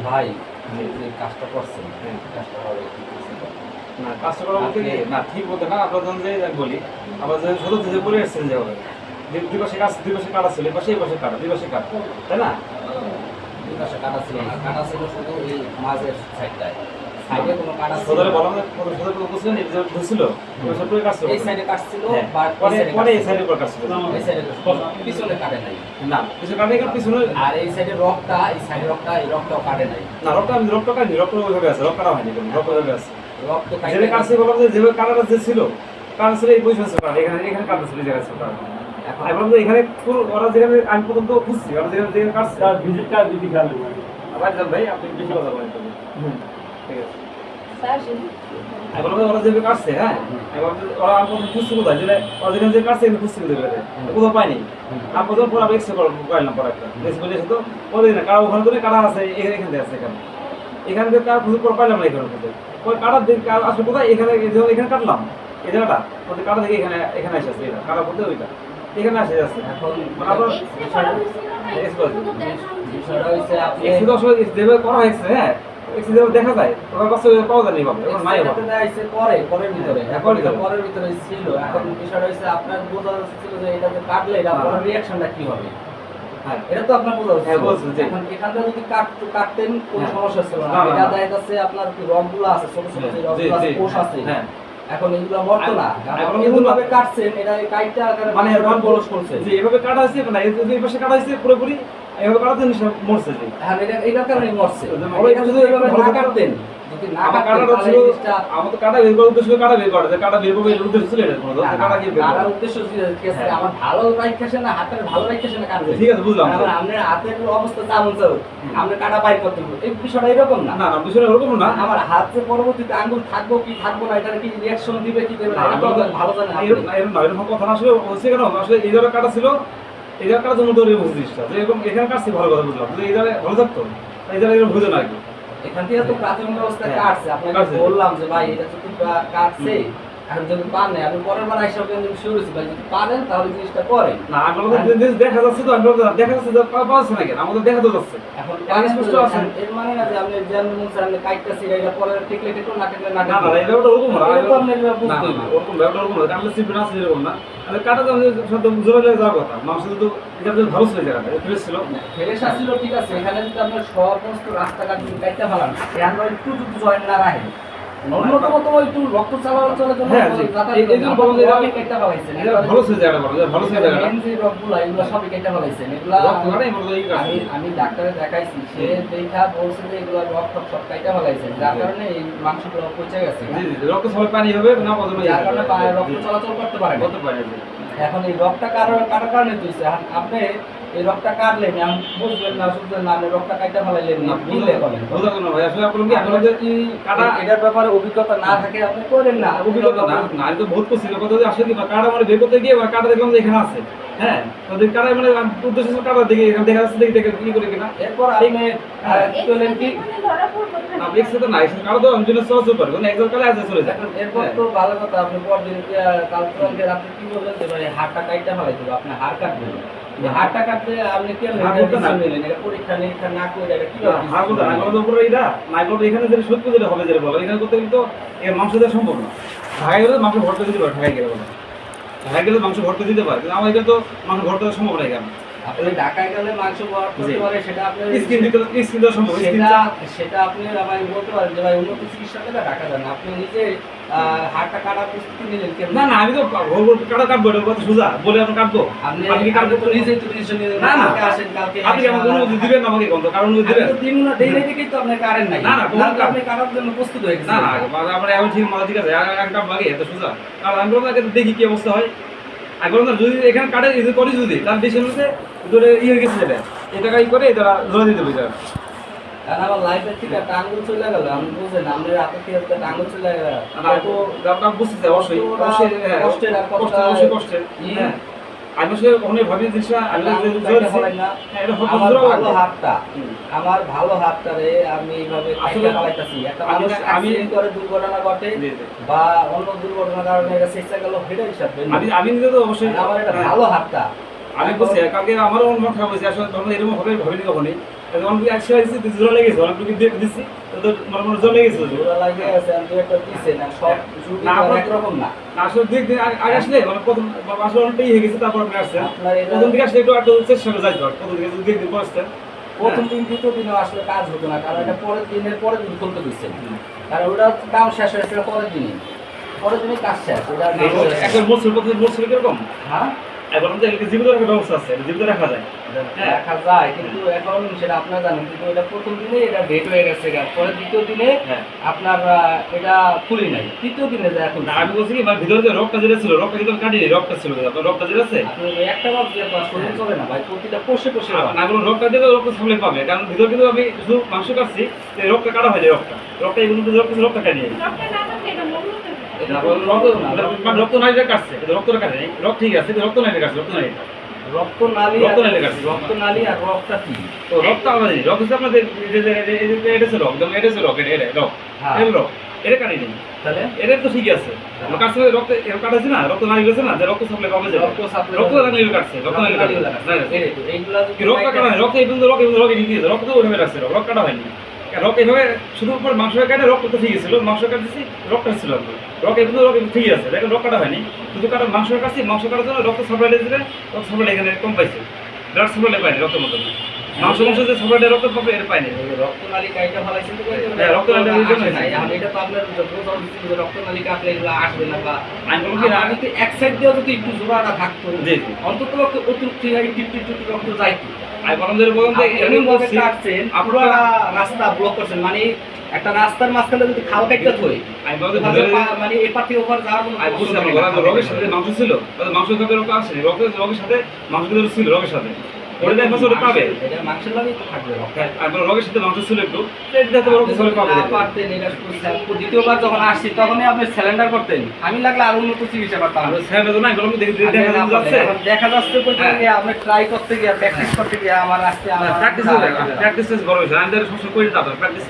ভাই যে কাজটা করছেন কাজটা করে না কাজটা করা বলতে কি না ঠিক বলতে না আপনার যখন যে বলি আবার যে ছোট যে পরে এসেছেন যে হবে দুই পাশে কাজ দুই পাশে কাটা ছিল এই পাশে কাটা দুই পাশে কাটা তাই না? দুই পাশে কাটা ছিল না, কাটা ছিল শুধু এই মাঝের সাইডটায়, সাইডে কোনো কাটা ছিল সদরে বললাম না কত সদরে কত বুঝলেন এই যে ঢুকছিল ওই সব পুরো কাটছিল এই সাইডে কাটছিল বা পরে এই সাইডে পর কাটছিল এই সাইডে পিছনে কাটে নাই না পিছনে কাটে গেল পিছনে আর এই সাইডে রকটা এই সাইডে রকটা এই রকটাও কাটে নাই না রক্তটা কাটনি রক্ত ওইভাবে আছে রক্ত কাটা হয়নি কোনো রক্ত ওইভাবে আছে রক্ত যেটা কাটছে বললাম যে যেভাবে কাটাটা যে ছিল কাটা ছিল এই পজিশন ছিল এখানে কাটা ছিল জায়গা ছিল এখন আমি বললাম যে এখানে পুরো ওরা যেখানে আমি পর্যন্ত খুঁজছি ওরা যেখানে কাটছে ভিজিট কার্ড দিতে গেল আবার যান ভাই আপনি বেশি কথা বলেন ঠিক আছে স্যার আমি বললাম ওরা যেভাবে কাটছে হ্যাঁ আমি বললাম ওরা আমি খুঁজছি কোথায় যেটা ওরা যেখানে যে কাটছে এখানে খুঁজছি কোথায় কোথাও পাইনি আমি প্রথম পর আমি এক্সরে করলাম পর একটা এক্সরে করে এসে তো ওদের না কারা ওখানে ধরে কাটা আছে এখান থেকে আছে এখান থেকে কার খুঁজে পর পাইলাম না এখানে মধ্যে ওই কাটার দিন আসলে কোথায় এখানে এখানে কাটলাম এই জায়গাটা ওদের কাটা থেকে এখানে এসেছে এটা কাটা বলতে ওইটা এখানে আসে যাচ্ছে এখন মানে আবার বিষয়টা হইছে আপনি এক্সরে আসলে যেভাবে করা হয়েছে হ্যাঁ এক্সরে দেখা যায় ওখানে কাছে পাওয়া যায়নি ভাবে এখন নাই এক্সট্রাতে দেখাইছে পরের ভিতরে এখন ভিতরে। পরের ভিতরে ছিল এখন বিষয়টা হইছে আপনার বোঝা যাচ্ছিল যে এটাতে কাটলে এটা পরের রিঅ্যাকশনটা কি হবে হ্যাঁ এটা তো আপনার বোঝা হ্যাঁ, যাচ্ছে বলছি, জি। এখন এখানটা যদি কাটতেন কোনো হ্যাঁ। সমস্যা ছিল না না, না, এটা না। দেখাইছে আপনার কি রগগুলো আছে ছোট ছোট যে জি, রগগুলো আছে জি, কোষ আছে হ্যাঁ এখন এগুলো মরতো না এখন আপনি কিন্তু- ভাবে কাটছেন এটা এই কাইটটা আকারে মানে রগ বলস করছে যে এভাবে কাটা হয়েছে না এই পাশে কাটা হয়েছে পুরোপুরি এভাবে কাটাতে মরছে যে হ্যাঁ এটা কারণে মরছে ওরা এটা যদি এভাবে ভালো না থাকতো। কাটতেন যদি না আমার কাটতেন কাটাটা তাহলে ছিল এই জিনিসটা আমার তো কাটা বের করার উদ্দেশ্য কাটা বের করা কাটা বের করবে এর উদ্দেশ্য ছিল এটা কোনো কাটা কি বের কাটার করা। উদ্দেশ্য ছিল কি আছে, হ্যাঁ। আমার ভালো রাইখেছে না হাতের ভালো রাইখেছে না কাটবে ঠিক আছে বুঝলাম আমার আপনার হাতের অবস্থা যেমন চাও আমরা কাটা বাইর করতে হবে এই বিষয়টা এরকম না না না বিষয়টা ওরকম না আমার হাতে পরবর্তীতে আঙ্গুল থাকবো কি থাকবো না এটা কি রিঅ্যাকশন দিবে কি দেবে না এটা তো আপনার ভালো জানেন আপনি। এরকম কথা না আসলে হচ্ছে কেন আসলে এই জায়গায় কাটা ছিল এই জায়গায় কাটার জন্য তৈরি হচ্ছে জিনিসটা যে এরকম এখানে কাটছি ভালো কথা বুঝলাম যদি এই জায়গায় ভালো থাকতো এই জায়গায় এরকম বুঝে না আর কি এখান থেকে তো প্রাথমিক অবস্থায় হ্যাঁ, কাটছে আপনাকে কাটছে। বললাম যে ভাই এটা যদি কাটছে এখন যদি পান নাই আপনি পরের বার আইসা কিন্তু শুরু হয়েছি ভাই যদি পারেন তাহলে জিনিসটা করেন না আমি বললাম যে জিনিস দেখা যাচ্ছে তো আমি বললাম দেখা যাচ্ছে যে পাওয়া যাচ্ছে না কেন আমাদের দেখা তো যাচ্ছে এখন স্পষ্ট আছে। এর মানে না যে আপনি যেমন মুছে আপনি কাটটা সিগাইটা পরে টিকলে টিকলো না টিকলে না না না এই ব্যাপারটা ওরকম না এটা তো আপনি এগুলো না, বুঝতে না, হবে। ওরকম ব্যাপারটা ওরকম না আমরা সিম্পল আছে এরকম না আমি কাটা তো সব জোরে জোরে যাওয়ার কথা মানুষ তো এটা তো ভালো ছিল জায়গাটা ফ্রেশ ছিল ফেরেশ আসছিল ঠিক আছে এখানে যদি আপনার সমস্ত রাস্তাঘাট যদি কাটতে ফেলান আমরা একটু যদি জয়েন না রাখেন ন্যূনতম তো একটু রক্ত চলাচলের জন্য হ্যাঁ, জি। এই জন্য বললাম যে এটা- আপনি কেটে ফেলাইছেন এটা ভালো ছিল জায়গাটা বলো ভালো ছিল জায়গাটা মেন যে রগগুলো এগুলো সবই কেটে ফেলাইছেন এগুলা রক্ত কাটাই বলতো এই কাজ আমি ডাক্তারে দেখাইছি সে দেখা বলছে যে এগুলো রক্ত সব কাইটা ফেলাইছেন যার কারণে এই মাংসগুলো পচে গেছে জি জি রক্ত সবাই পানি হবে না পছন্দ যার কারণে রক্ত চলাচল করতে পারে না। কত পারে এখন এই রক্তটা কাটার কারণে তুইছে আপনি এই রক্তটা কাটলেন আমি বুঝবেন না শুনবেন না আপনি রক্তটা কাটা ফেলাইলেন না বুঝলে বলেন বুঝা কোনো ভাই আসলে আপনার কি আপনার যে কি কাটা এটার ব্যাপারে অভিজ্ঞতা না থাকে আপনি করেন না অভিজ্ঞতা না না আমি তো বহুত করছি কথা যে আসলে কি কাটা মানে বের করতে গিয়ে কাটা দেখলাম যে এখানে আছে হ্যাঁ তো দেখ কাটা মানে উদ্দেশ্য ছিল কাটা দেখে এখানে দেখা যাচ্ছে দেখে কি করে কিনা এরপর আপনি কি করলেন কি ধরা পড়বো না বেক্সে তো নাই কাটা তো আমি জন্য চলাচল করে মানে একজন কালে আছে চলে যায় এখন এরপর তো ভালো কথা আপনি পরদিন কালকে আপনি কি বললেন যে ভাই হাড়টা কাটতে ফেলাই দেবো আপনি হাড় কাটবেন এই হাড়টা কাটতে আপনি কি হাড় কাটতে না। নিলেন এটা পরীক্ষা নিরীক্ষা না করে এটা কি হাড় বলতে না বলতে পুরো এটা না বলতে এখানে যে সত্য যেটা হবে যেটা বলো এখানে করতে গেলে তো এর মাংস দেওয়া সম্ভব না ঢাকায় গেলে মাংস ভর্তা দিতে পারে ঢাকায় গেলে বলো ঢাকায় গেলে মাংস ভর্তা দিতে পারে কিন্তু আমার এখানে তো মাংস ভর্তা দেওয়া সম্ভব না এখানে আপনি ঢাকায় গেলে মাংস করতে পারে সেটা আপনি স্কিন দেওয়া সম্ভব সেটা আপনি আমায় বলতে পারেন যে ভাই উন্নত চিকিৎসা থেকে ঢাকা যান আপনি নিজে হাড়টা কাটার প্রস্তুতি নিলেন কেন না না আমি তো কাটা কাটবো এটা কথা সোজা বলে আমি কাটবো আপনি আপনি কি কাটবো তো নিজেই তো ডিসিশন নিলেন না, না। কালকে আসেন কালকে আপনি কেমন কোনো দিবেন না আমাকে কোন কারণ আমি দিবেন তো দিন না দেই নাই দেখেই তো আপনি কারেন নাই না, না, কোনো নাহলে আপনি কাটার জন্য প্রস্তুত হয়ে গেছেন না না আমরা এখন ঠিক মাথা ঠিক আছে একটা লাগে এত সোজা কারণ আমি বললাম আগে দেখি কি অবস্থা হয় আমি বললাম যদি এখানে কাটে যদি করি যদি তার বেশি হচ্ছে ধরে ইয়ে গেছে যেটা এই টাকাই করে তারা ধরে দিতে হবে এটা কারণ আমার লাইফের থেকে একটা আঙুল চলে গেল আমি বুঝলেন আমাদের হাতে থেকে একটা আঙুল চলে গেল তো দামটা বুঝতে অবশ্যই অবশ্যই হ্যাঁ, কষ্টের আর কষ্ট কষ্টটা অবশ্যই কষ্টের হ্যাঁ আমি আসলে অনেক ভাবি জিনিসটা আমি হ্যাঁ এটা আমার হতো ভালো হাতটা আমার ভালো হাতটারে আমি এইভাবে আসলে কাইটা ফেলাইতাছি একটা আমি- মানুষ আমি- accident করে দুর্ঘটনা ঘটে জি, জি। বা অন্য দুর্ঘটনার কারণে এটা চেষ্টা গেল হেডে হিসাবে আমি নিজে তো অবশ্যই আমার এটা হ্যাঁ। ভালো হাতটা আমি বলছি কালকে আমারও মন খারাপ হয়েছে আসলে তখন এরকম হবে ভাবিনি কখনই তখন একশো দিচ্ছি জোড়া লেগেছে অনেক দিচ্ছি তো আমার মনে জোর লেগেছে জোড়া লাগে আছে আর দুই একটা দিছে না সব না, এক রকম না। আসলে দুই দিন আগে আসলে মানে প্রথম আসলে অনেকটাই হয়ে গেছে তারপর আপনি আসছেন আপনার এটা প্রথম দিকে আসলে একটু চেষ্টা করে যাইতে পারে প্রথম দিকে দুই দিন পর আসছেন প্রথম দিন দ্বিতীয় দিনও আসলে কাজ হতো না, কারণ এটা পরের দিন খুলতে দিচ্ছে, কারণ ওটা কাম শেষ হয়েছিল পরের দিনই কাজ শেষ। ওটা একবার বলছিল প্রথম বলছিল কিরকম হ্যাঁ এখন যে জীবিত রাখার ব্যবস্থা আছে জীবিত রাখা যায় দেখা যায়, কিন্তু এখন সেটা আপনারা জানেন, কিন্তু এটা প্রথম দিনে এটা ডেট হয়ে গেছে, পরে দ্বিতীয় দিনে হ্যাঁ আপনার এটা খুলি নাই, তৃতীয় দিনে যায় এখন। না আমি বলছি কি মানে ভিতরে যে রক্তটা যেটা ছিল রক্তটা কিন্তু কাটিনি রক্তটা ছিল আপনার রক্তটা যেটা আছে আপনি একটা মাস দিয়ে আপনার শরীর চলে না ভাই, প্রতিটা পোষে না কোনো রক্তটা দিয়ে রক্ত সাপ্লাই পাবে কারণ ভিতরে কিন্তু আমি শুধু মাংস কাটছি রক্তটা কাটা হয় রক্তটা এই কিন্তু রক্তটা কাটিয়ে রক্ত নালীটা কাটছে রক্তটা কাটে রক্ত ঠিক আছে রক্ত নালীটা কাটছে রক্ত রক্তনালী আর রক্তটা কি? তো রক্ত আলাদা জিনিস রক্ত হচ্ছে আপনাদের এটা হচ্ছে রক্ত যেমন এটা হচ্ছে রক্ত এটা রক্ত হ্যাঁ। এটা রক্ত এটা কাটি নেই তাহলে এটা তো ঠিকই আছে কাটছে রক্ত কাটাচ্ছে না রক্ত নালী গেছে না যে রক্ত সাপ্লাই পাবে রক্ত নালী কাটছে রক্ত নালী এইগুলা রক্ত কাটা হয় রক্ত এই পর্যন্ত রক্ত নিয়ে গিয়েছে রক্ত তো ওইভাবে রাখছে রক্ত কাটা হয়নি রক্ত এইভাবে শুধু উপর মাংস কাটে রক্ত তো ঠিক ছিল মাংস কাটতেছি রক্ত ছিল রক্ত এই পর্যন্ত রক্ত ঠিক আছে দেখেন রক্ত কাটা হয়নি শুধু কাটা মাংস কাটছি মাংস কাটার জন্য রক্ত সাপ্লাই দিয়েছিল রক্ত সাপ্লাই এখানে কম পাইছে ব্লাড সাপ্লাই পাইনি রক্তের মতো মাংস যে সাপ্লাই রক্ত পাবে এটা পাইনি রক্তনালী কাইটা ফলাইছেন তো হ্যাঁ, রক্তনালী নাই এখন এটা তো আপনার রক্তনালী কাটলে এগুলো আসবে না, বা আমি বলবো কি না আমি তো এক সাইড দিয়ে যদি একটু জোড়াটা থাকতো জি জি অন্তত অতিরিক্ত টিপ রক্ত যাইতো। আমি বলদের বলুন যে এমন বলছি কাটছেন আপনারা রাস্তা ব্লক করছেন, মানে একটা রাস্তার মাঝখানে যদি খাল কাটতে থই আমি বলতে মানে এপার থেকে ওপার যাওয়ার কোনো আমি বুঝলাম রোগের সাথে মাংস ছিল মাংস খাবে রক্ত আসেনি রোগের সাথে মাংস ছিল রোগের সাথে ওটা দেখো ওটা পাবে এটা মাংসের লাগেই তো থাকবে রক্ত। আর রোগের সাথে মাংস ছিল একটু এটা তো রক্ত সাপ্লাই পাবে পারতেন এটা দ্বিতীয়বার যখন আসছি তখনই আপনি সিলিন্ডার করতেন, আমি লাগলে আরো উন্নত চিকিৎসা করতাম। আমরা স্যার তো না এগুলো দেখা যাচ্ছে কোথায় গিয়ে আপনি ট্রাই করতে গিয়ে প্র্যাকটিস করতে গিয়ে আমার আজকে প্র্যাকটিস বড় বিষয় আমি সবসময় করে যাবো প্র্যাকটিস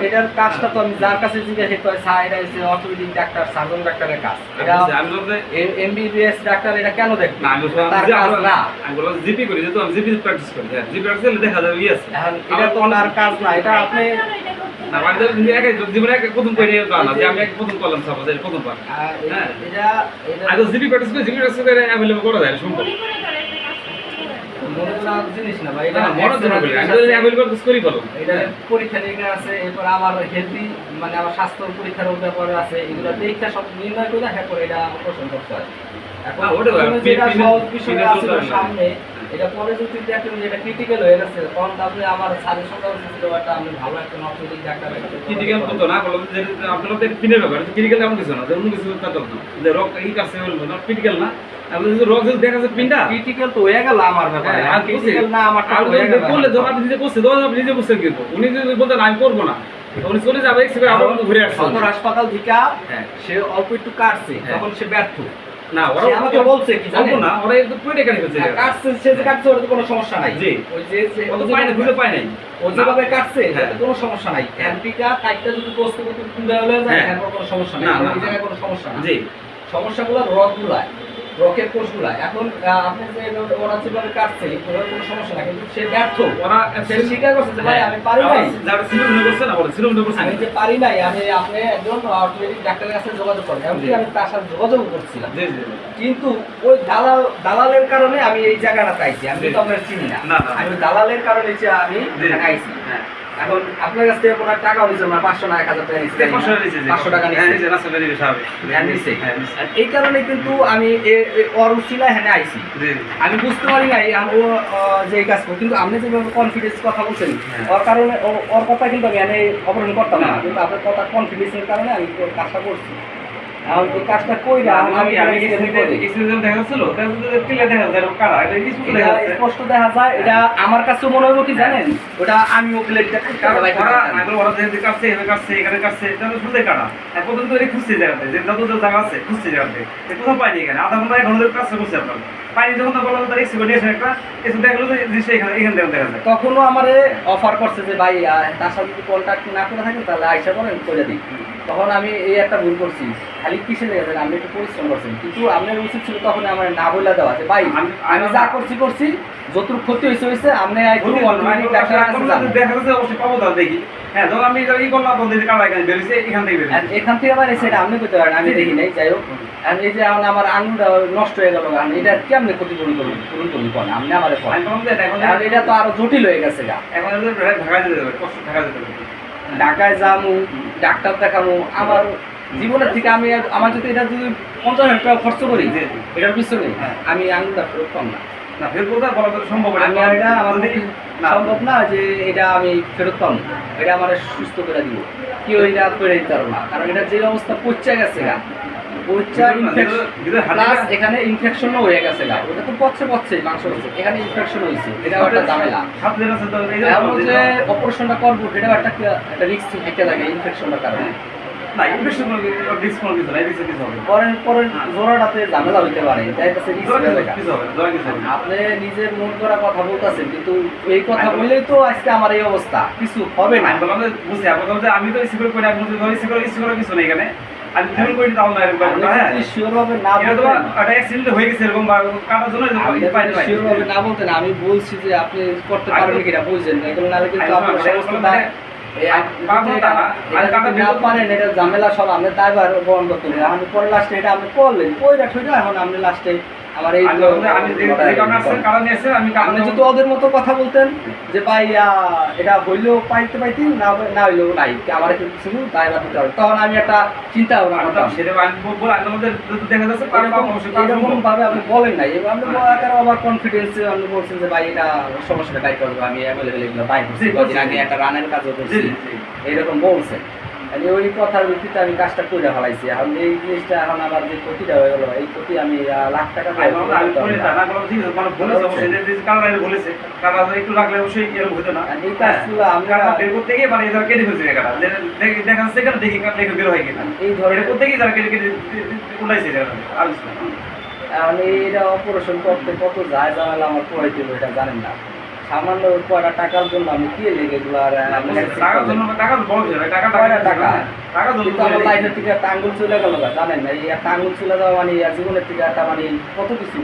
এটার কাজটা তো আমি যার কাছে জিজ্ঞাসা করতে হয়, এটা হচ্ছে অর্থোপেডিক ডাক্তার সার্জন ডাক্তারের কাজ, এটা আমি বলতে এমবিবিএস ডাক্তার এটা কেন দেখবে না আমি তার কাজ না। আমি বললাম জিপি করি যেহেতু আমি জিপি প্র্যাকটিস করি হ্যাঁ জিপি প্র্যাকটিস দেখা যাবে ইয়ে আছে এখন এটা তো তার কাজ না, এটা আপনি না আমাদের একে জীবনে এক প্রথম করে না যে আমি এক প্রথম করলাম সাপোজ এই প্রথম বার হ্যাঁ এটা আর জিপি প্র্যাকটিস করে জিপি প্র্যাকটিস করে अवेलेबल করা যায় সম্ভব মনে করা জিনিস না ভাই, এটা এটা বড় ধরনের আমি अवेलेबल করি বলো এটা পরীক্ষা নিরীক্ষা আছে, এরপর আমার হেলদি মানে আমার স্বাস্থ্য পরীক্ষার ব্যাপার আছে, এগুলো দেখে সব নির্ণয় করে এরপর এটা অপারেশন করতে হয়। এখন যেটা সহজ বিষয় আছে সামনে, এটা পরে যদি দেখেন যে এটা ক্রিটিক্যাল হয়ে গেছে তখন আপনি আমার সাজেশন দেওয়া ছিল একটা আমি ভালো একটা অর্থোপেডিক ডাক্তার ক্রিটিক্যাল তো না বললাম যে আপনারা তো পিনের ব্যাপার ক্রিটিক্যাল এমন কিছু না যে অন্য কিছু করতে হবে না যে রোগ এই কাছে বলবো না ক্রিটিক্যাল না আপনি যদি রোগ যদি দেখা যাচ্ছে পিনটা ক্রিটিক্যাল তো হয়ে গেল আমার ব্যাপারে, আর ক্রিটিক্যাল না আমারটা হয়ে গেল বললে যখন আপনি নিজে করছে তখন আপনি নিজে বুঝছেন কিন্তু উনি যদি বলতেন আমি করবো না উনি চলে যাবে এক্সরে আবার ঘুরে আসছে সদর হাসপাতাল থেকে সে অল্প একটু কাটছে তখন সে ব্যর্থ না ওরা আমাকে বলছে কি জানেন না ওরা একটু পুরো কাটি ফেলছে কাটছে সে যে কাটছে ওর তো কোনো সমস্যা নাই, জি ওই যে ও তো পায় না খুঁজে পায় নাই ও যেভাবে কাটছে তাতে কোনো সমস্যা নাই, অ্যান্টিকা কাটটা যদি পোস্ট করতে খুলে হলে যায় এরপর কোনো সমস্যা নাই, এই জায়গায় কোনো সমস্যা না। জি সমস্যাগুলো রকগুলায় রকের কোষগুলা এখন আপনি যে ওরা যেভাবে কাটছে ওরা কোনো সমস্যা না, কিন্তু সে ব্যর্থ, ওরা সে স্বীকার করছে যে ভাই আমি পারি নাই, যারা সিলিন্ডার করছে না বলে সিলিন্ডার করছে আমি যে পারি নাই, আমি আপনি একজন অর্থোপেডিক ডাক্তারের কাছে যোগাযোগ করেন, এমনকি আমি তার সাথে যোগাযোগ করছিলাম, জি জি কিন্তু ওই দালালের কারণে আমি এই জায়গাটা পাইছি, আমি তো আপনার চিনি না, আমি দালালের কারণে আমি আইছি। এখন আপনার কাছ থেকে কোনো টাকা হয়েছে না 500 না 1000 টাকা নিচ্ছে 500 টাকা নিচ্ছে, এই কারণে কিন্তু আমি অরুচিলা হেনে আইছি, আমি বুঝতে পারি নাই ও যে কাজ করো, কিন্তু আপনি যেভাবে কনফিডেন্স কথা বলছেন ওর কারণে ওর কথা কিন্তু আমি এনে অপহরণ করতাম না, কিন্তু আপনার কথা কনফিডেন্সের কারণে আমি কাজটা করছি। এখন এই কাজটা কইরা আমি দেখা যাচ্ছিল দেখা যায় কারা এটা স্পষ্ট দেখা যায়, এটা আমার কাছে মনে হলো কি জানেন ওটা আমি ওগুলোটা ওরা যেহেতু কাটছে এভাবে কাটছে এখানে কাটছে তাহলে শুধু কাটা এখন পর্যন্ত খুঁজছে জায়গাতে যে যত জায়গা আছে খুঁজছে জায়গাতে কোথাও পাইনি এখানে আধা ঘন্টা 1 ঘন্টা কাজটা করছে আপনার পানি যখন বললাম তার এক্সিকো নিয়েছেন একটা এসে দেখলো যে জিনিসটা এখান থেকে দেখা যায়। তখনও আমারে অফার করছে যে ভাই তার সাথে যদি কন্ট্যাক্ট না করে থাকেন তাহলে আইসা করেন করে দিই। তখন আমি এই একটা ভুল করছি, খালি কিসে লেগেছেন আপনি একটু পরিশ্রম করছেন, কিন্তু আপনার উচিত ছিল তখন আমার না বলে দেওয়া যে ভাই আমি যা করছি যতটুকু ক্ষতি হয়েছে আপনি দেখা যাচ্ছে অবশ্যই পাবো তার দেখি। হ্যাঁ যখন আমি ই করলাম তখন দেখি কারা এখানে বেরিয়েছে এখান থেকে আবার সেটা আপনি করতে পারেন, আমি দেখি নাই। যাই হোক এই যে এখন আমার আঙুলটা নষ্ট হয়ে গেল, এটা কেমনি ক্ষতিপূরণ করুন করেন আপনি আমার এটা তো আরো জটিল হয়ে গেছে গা। এখন ঢাকায় যেতে হবে, কষ্ট ঢাকা যেতে হবে, ঢাকায় যাবো ডাক্তার দেখাবো, আমার জীবনের থেকে আমি আমার যদি এটা যদি 50,000 টাকা খরচ করি এটার পিছনে আমি আঙুলটা ফেরত পাম না। সম্ভব না যে এটা আমি ফেরত পাবো, এটা আমার সুস্থ করে দিব কেউ এটা করে দিতে পারবো না, কারণ এটা যে অবস্থা পচে গেছে গা, এখানে ইনফেকশনও হয়ে গেছে গা, ওটা তো পচছে মাংস হচ্ছে, এখানে ইনফেকশন হয়েছে, এটাও একটা ঝামেলা। যে অপারেশনটা করবো এটাও একটা রিস্ক থেকে থাকে ইনফেকশনের কারণে। পরের জোড়াটাতে ঝামেলা হইতে পারে, আপনি নিজের মন করা কথা বলতেছেন, কিন্তু এই কথা বললেই তো আজকে আমার এই অবস্থা, কিছু হবে না। আমি তো কিছু নেই এখানে, আমি জীবন করি তাও না এরকম হয়ে গেছে এরকম কাটার জন্য না বলতেন, আমি বলছি যে আপনি করতে পারবেন কিনা বুঝছেন না, এগুলো নাহলে কিন্তু আপনার ঝামেলা সব আপনি দায়ভার বহন করতে হবে। আমি পরে লাস্টে এটা আপনি করলেন কইরা ঠইরা, এখন আপনি লাস্টে আমার এই আপনি যদি ওদের মতো কথা বলতেন যে ভাই এটা হইলেও পাইতে না হইলেও নাই, আমার কিছু দায়ভার দিতে হবে, তখন আমি একটা চিন্তা ভাবনা করতাম। এরকম ভাবে আপনি বলেন নাই, আপনি আবার কনফিডেন্সে আপনি বলছেন যে ভাই এটা সমস্যাটা বাইক করবো, আমি অ্যাভেলেবেল এগুলো বাইক করছি, আগে একটা রানের কাজও করছি, এরকম বলছেন। ওই কথার ভিত্তিতে আমি কাজটা করে ফেলাইছি। এখন এই জিনিসটা এখন আমার যে ক্ষতিটা হয়ে গেল, এই ক্ষতি আমি লাখ টাকা এই কাজগুলো আমরা করতে গিয়ে মানে এদের কেটে ফেলছে দেখা যাচ্ছে এখানে দেখি বের হয় কিনা এই ধরনের করতে গিয়ে যারা কেটে উঠাইছে এটা অপারেশন করতে কত যায় জানালে আমার পোহাইতে এটা জানেন না, সামান্য কয়টা টাকার জন্য আমি কি লেগে এগুলো আর লাইফের থেকে একটা আঙ্গুল চলে গেল জানেন না, এই একটা আঙ্গুল চলে যাওয়া মানে জীবনের থেকে একটা মানে কত কিছু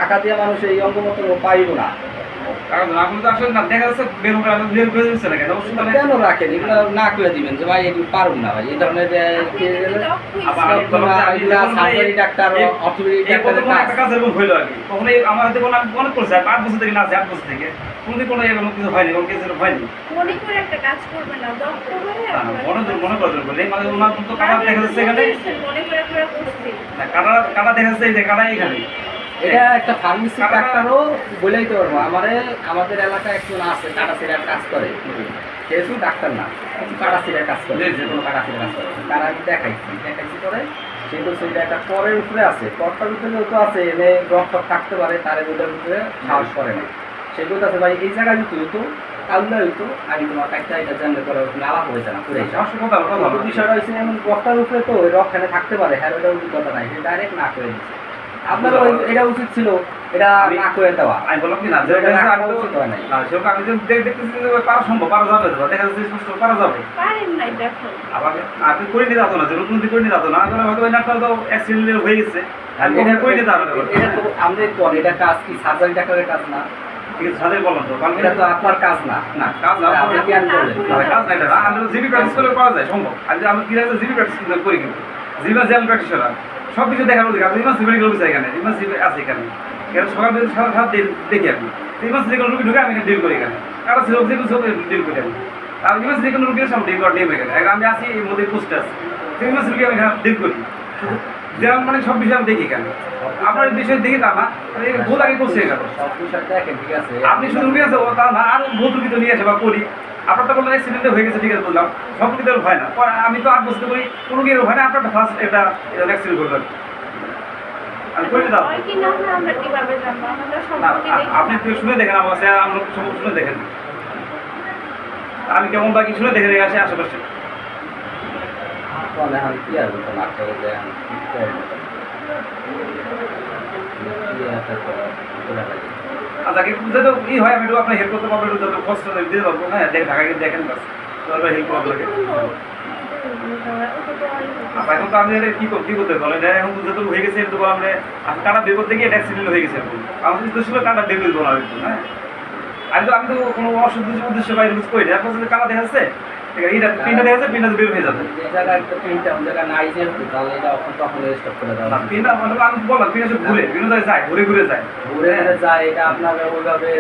টাকা দিয়ে মানুষ এই অঙ্গ মতো পাইব না। কেন রাখেন এগুলো না করে দিবেন যে ভাই এগুলো পারুন না ভাই, এই ধরনের ডাক্তার অর্থোপেডিক ডাক্তার মনে করছে 8 বছর থেকে না 8 বছর থেকে কোনদিন কোনো এরকম কিছু হয়নি, কোনো কিছু হয়নি। মনে করে একটা কাজ করবে না, ডক্টর মনে করে বলে মানে ওনার তো কাটা দেখা যাচ্ছে এখানে, মনে করে করছি না কাটা দেখা যাচ্ছে এই যে কাটা এখানে। এটা একটা ফার্মেসি ডাক্তারও বলাইতে পারবো, আমাদের এলাকায় একজন আছে কাটা সিরার কাজ করে, যেহেতু ডাক্তার না কাটা সিরার কাজ করে, যে কোনো কাটা সিরার কাজ করে, তারা আমি দেখাইছি করে সে বলছে এটা একটা পরের উপরে আছে, পরটার উপরে তো আছে এনে ডক্টর থাকতে পারে, তার ওটার উপরে সাহস করে না, সে বলতেছে ভাই এই জায়গায় যদি হইতো কাউলা হইতো আমি তোমার কাজটা এটা জানলে পরে আলাপ হয়েছে না পুরো বিষয়টা হয়েছে এমন ডক্টর উপরে তো ওই রক্ষণে থাকতে পারে, হ্যাঁ ওটা অভিজ্ঞতা নাই, সে ডাইরেক্ট না করে দিচ্ছে। আপনার এটা উচিত ছিল এটা না করে দেওয়া, আমি বললাম কি না যে এটা আমি উচিত হয় নাই না, সেটা আমি দেখতেছি যে পারা সম্ভব, পারা যাবে, দেখা যাচ্ছে সুস্থ পারা যাবে, পারেন নাই দেখো আবার আপনি করে নিতে যাতো না, যে নতুন করে নিতে যাতো না, কারণ হয়তো ওই নাটটা তো অ্যাক্সিডেন্ট হয়ে গেছে, আর এটা করে নিতে যাতো না। এটা তো আমাদের কোন এটা কাজ কি সার্জারি ডাক্তারের কাজ না, ঠিক আছে সাথে বললাম তো, কারণ এটা তো আপনার কাজ না, না কাজ না আপনি জ্ঞান করলেন কাজ না, এটা আমরা জিবি প্র্যাকটিস করে করা যায় সম্ভব, আর যে আমি কি আছে জিবি প্র্যাকটিস করি কিন্তু জিবি জেল প্র্যাকটিশনার সব কিছু দেখার অধিকার আছে, ইমাস সিভিল রোগী এখানে ইমাস আছে এখানে সকাল সারা দেখি আমি ইমাস যে কোনো রোগী ঢুকে আমি ডিল করি এখানে, কারণ লোক যে কিছু ডিল করি আমি, আর ইমাস যে কোনো রোগীর সব ডিল এখানে আমি আসি এই মধ্যে পোস্ট আছে, ইমাস রোগী আমি এখানে ডিল করি, যেমন মানে সব বিষয় আমি দেখি এখানে, আপনার বিষয় দেখি তা না বহুত আগে করছে এখানে সব বিষয় দেখেন ঠিক আছে, আপনি শুধু রুগী আছে ও তা না, আরো বহুত রুগী তো নিয়ে আসে বা করি, আপনার তো বললাম অ্যাক্সিডেন্টে হয়ে গেছে ঠিক আছে বললাম, সব রুগীদের হয় না, আমি তো 8 বছর করি কোনো রুগীর হয় না, আপনার ফার্স্ট এটা অ্যাক্সিডেন্ট করবেন আমি করে দাও আপনি শুনে দেখেন আমার কাছে, আমরা সব শুনে দেখেন আমি কেমন বাকি শুনে দেখে রেখে আসি আশেপাশে। কি আর বলতো একটা করে লাগে। আচ্ছা যত ই হয় আমি একটু আপনার হেল্প করতে পারবো, একটু যত কষ্ট দিতে পারবো, হ্যাঁ দেখে ঢাকা গিয়ে দেখেন বাস তারপরে হেল্প করবো আপনাকে। আচ্ছা এখন তো আমি কি করতে বলেন, এখন যত হয়ে গেছে একটু বললাম যে আপনি কাটা বের করতে গিয়ে অ্যাক্সিডেন্ট হয়ে গেছে এখন আমার উদ্দেশ্য ছিল কাটা বের করবো না একটু, হ্যাঁ আমি তো কোনো উদ্দেশ্য বাইরে বুঝ করি না, এখন যদি কাটা দেখা যাচ্ছে এইটা পিনটা দেখা যাচ্ছে, পিনটা বের হয়ে যাবে। যে জায়গায় একটা পিনটা অন্য জায়গায় নাই যে তাহলে এটা তখন স্টপ করে দেওয়া। না পিনটা আমি বললাম পিনটা ঘুরে বিভিন্ন জায়গায় যায়, ঘুরে ঘুরে যায়, ঘুরে ঘুরে যায়, এটা আপনার ওইভাবে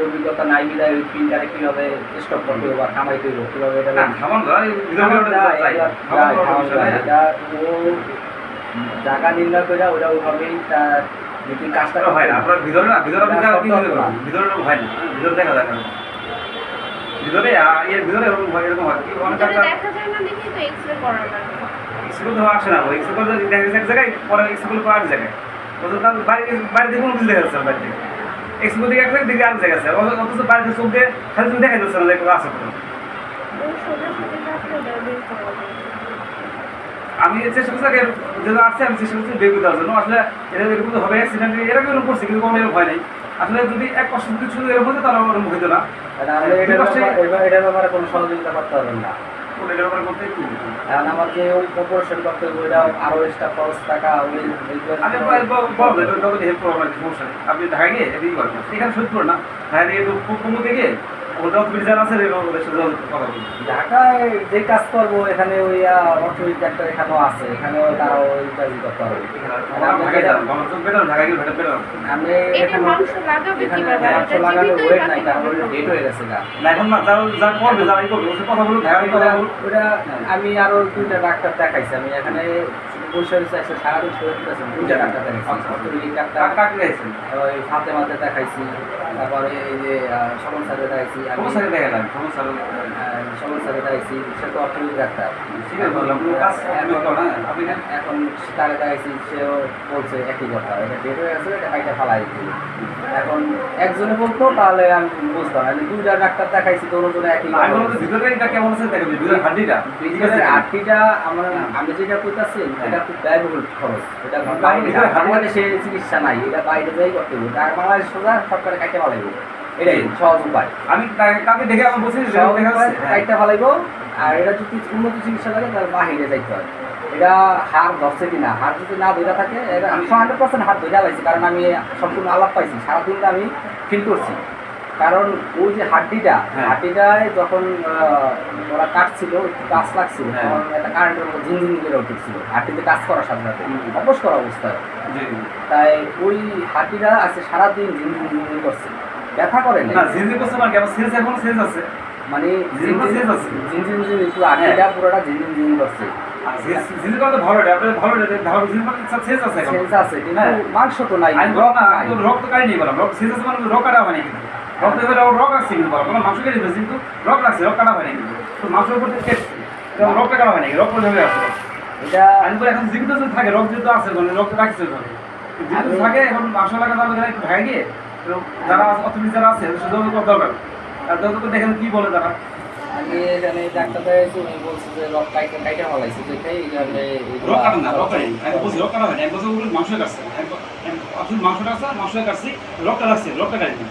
অভিজ্ঞতা নাই বিদায় ওই পিনটারে কিভাবে স্টপ করতে হবে বা থামাইতে হবে কিভাবে এটা না থামান ধর এটা ও জায়গা নির্ণয় করে ওটা ওইভাবেই তার যদি কাজটা হয় না আপনার ভিতরে না, ভিতরে আপনি ভিতরে হয় না, ভিতরে দেখা যায় না ভিতরে এর ভিতরে এরকম হয়, এরকম হয় কি অনেক দেখা যায় না দেখি তো এক্সরে করা লাগে। এক্সগুলো তো আসে না, এক্সগুলো দেখা যাচ্ছে এক জায়গায় পরে এক্সগুলো পরে আরেক জায়গায়, তার বাড়িতে কোনো কিছু দেখা যাচ্ছে বাড়িতে এক্সগুলো দিকে এক জায়গায় দিকে আরেক জায়গায় আছে, অথচ বাড়িতে চোখ দিয়ে খালি তুমি দেখা যাচ্ছে না যে কোনো আছে কোনো। ওই সোজাসুজি থাকলে ওটা বের করা যায়। আমি চেষ্টা করছি আগে যেটা আসছে আমি চেষ্টা করছি বের করে দেওয়ার জন্য, আসলে এরকম তো হবে অ্যাক্সিডেন্ট এরকম এরকম করছে কিন্তু কোনো এরকম হয় নাই, আসলে যদি এক কষ্ট কিছু এরকম হতো তাহলে আমার এরকম হইতো না। এটার ব্যাপারে কোনো সহযোগিতা করতে পারবেন না, এটার ব্যাপারে করতে একটু কারণ আমার যে অপারেশন করতে হবে ওইটা আরও এক্সট্রা খরচ টাকা আমি বলবো হেল্প করবো না, সমস্যা নেই আপনি ঢাকা গিয়ে এদিকে করবেন, এখানে সত্যি না ঢাকা গিয়ে কুমু থেকে ওটা বিজার আছে ওদের সাথে কথা বলবো। ঢাকায় যে কাজ করবো এখানে ওই অর্থনৈতিক একটা এখানেও আছে, এখানেও তারা ওই কাজই করতে পারবে। আমি এটা মাংস লাগাবে এখানে কিভাবে? মাংস লাগানো ওয়েট নাই, কারণ ওটা ডেট হয়ে গেছে গা। এখন না যা করবে যারাই করবে ওদের কথা বলুন, ঢাকা কথা বলুন। ওটা আমি আরো 2টা ডাক্তার দেখাইছি, আমি এখানে বসে রয়েছে সারাদিন শুয়ে দিতেছি, 2টা ডাক্তার দেখাইছি, অর্থনৈতিক ডাক্তার কাকে গেছেন ওই হাতে মাতে দেখাইছি, তারপরে এই যে সমন স্যারে দেখাইছি, আমি সমস্যা দেখালাম সমস্যা সমন স্যারে দেখাইছি, সে তো অর্থনৈতিক ডাক্তার। ঠিক আছে বললাম কাজ আপনি এখন তারে দেখাইছি, সেও বলছে একই কথা, এটা ডেট হয়ে গেছে, এটা কাইটা ফালাই দিতে। এখন একজনে বলতো তাহলে আমি বুঝতাম, আমি 2টা ডাক্তার দেখাইছি, দুজনে একই কথা বলছে। ভিতরে এটা কেমন আছে দেখবেন, ভিতরে হাড্ডিটা বিজনেসের আটটিটা আমি যেটা কইতাছি এটা খুব ব্যয়বহুল খরচ, এটা বাংলাদেশে চিকিৎসা নাই, এটা বাইরে যাই করতে হবে, আর বাংলাদেশ সোজা সরকারে কাইটা ফালাইবো, এটাই সহজ উপায়। আমি কাকে দেখে আমার বলছি কাইটা ফালাইবো, আর এটা যদি উন্নত চিকিৎসা লাগে তাহলে বাহিরে যাইতে হয়। এটা হাড় ধরছে কিনা, হাড় যদি না ধরে থাকে, এটা 100% হাড় ধরে লাগছে, কারণ আমি সম্পূর্ণ আলাপ পাইছি, সারাদিনটা আমি ফিল করছি। কারণ ওই যে হাড্ডিটায় যখন ওরা কাটছিল, কাজ লাগছিল, তখন একটা কারেন্টের মতো ঝিনঝিন করে উঠেছিল হাড্ডিতে কাজ করার সাথে সাথে, অবশ করা অবস্থায়। তাই ওই হাড্ডিটা আছে সারাদিন ঝিনঝিন করছে, ব্যথা করে না, ঝিনঝিন করছে মানে কেমন সেন্স, এখন সেন্স আছে মানে ঝিনঝিন পুরো হাড্ডিটা পুরোটা ঝিনঝিন করছে। ঝিনঝিন করতে ভালো এটা আপনি ভালো এটা ভালো ঝিনঝিন করতে সেন্স আছে, সেন্স আছে কিন্তু মাংস তো নাই, রক্ত কাই নেই বললাম, রক্ত সেন্স আছে মানে রক্ত কাটা হয় না, কিন্তু রক্ত এবারে রক্ত আসছে কিন্তু বললাম মাংস কেটে দিয়েছে কিন্তু রক্ত আসছে, রক্ত কাটা হয় না, কিন্তু তো মাংসের উপর থেকে রক্ত কাটা হয় না, রক্ত হয়ে আসছে এটা। আমি বলি এখন জীবিত যদি থাকে রক্ত যেহেতু আছে মানে রক্ত রাখছে জীবিত থাকে, এখন মাংস লাগা যাবে একটু ভাই গিয়ে যারা অথরিটি যারা আছে যোগাযোগ করতে হবে, আর যোগাযোগ করে দেখেন কি বলে তারা। আমি এখানে ডাক্তার দেখাইছি, উনি বলছে যে রক কাইটা ফলাইছে, দেখে এই জন্য রক কাটা না, রক কাটা আমি বলছি রক কাটা হয় না, এক বছর মাংস কাটছে, আসলে মাংস কাটছি রক্তটা রাখছে, রক্তটা কাটি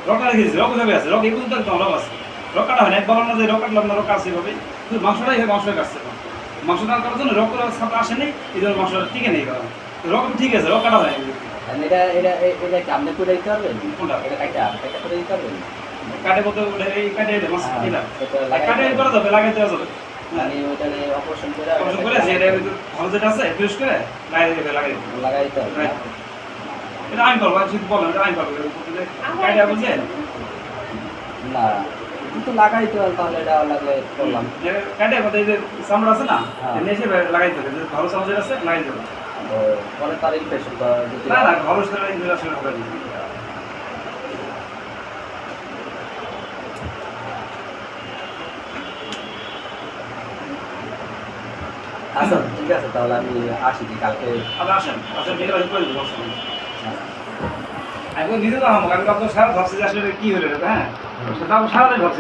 রক্তটা রেখেছি, রক্ত যাবে আছে, রক এই পর্যন্ত একদম রক আছে, রক কাটা হয় না, এক বললাম না যে রক কাটলাম না, রক আছে এভাবে শুধু মাংসটাই মাংস কাটছে, মাংস না করার জন্য রক্ত সাপটা আসে নেই, এই জন্য মাংসটা টিকে নেই, রক ঠিক আছে, রক কাটা হয় না। এটা এটা এটা কি আপনি করে দিতে পারবেন? কোনটা এটা কাইটা করে দিতে পারবেন? কাটে বলতে এই কাটে মাছ এটা কাটে করা যাবে, লাগাই দেওয়া যাবে, মানে ওইটারে অপারেশন করে যেটা ভালো যেটা আছে ফ্রেশ করে লাগাই দিতে হবে। এটা আইন করবো যদি বলেন এটা আইন করবো কাটে বুঝলেন না, কিন্তু লাগাইতে হবে, তাহলে এটা লাগলে করলাম কাটে মধ্যে এই যে চামড়া আছে না এসে লাগাইতে হবে, ভালো চামড়া যেটা আছে লাগাই দেবে, পরে তার ইনফেকশন করা না না ভালো সেটা ইনফেকশন হবে না। আচ্ছা ঠিক আছে, তাহলে আমি আসি কালকে। আপনি আসেন বিকেল করে দেবো, আমি নিজে তো আমি আপনার সারা ভাবছি যে আসলে কি হলো, হ্যাঁ সারা ভাবছি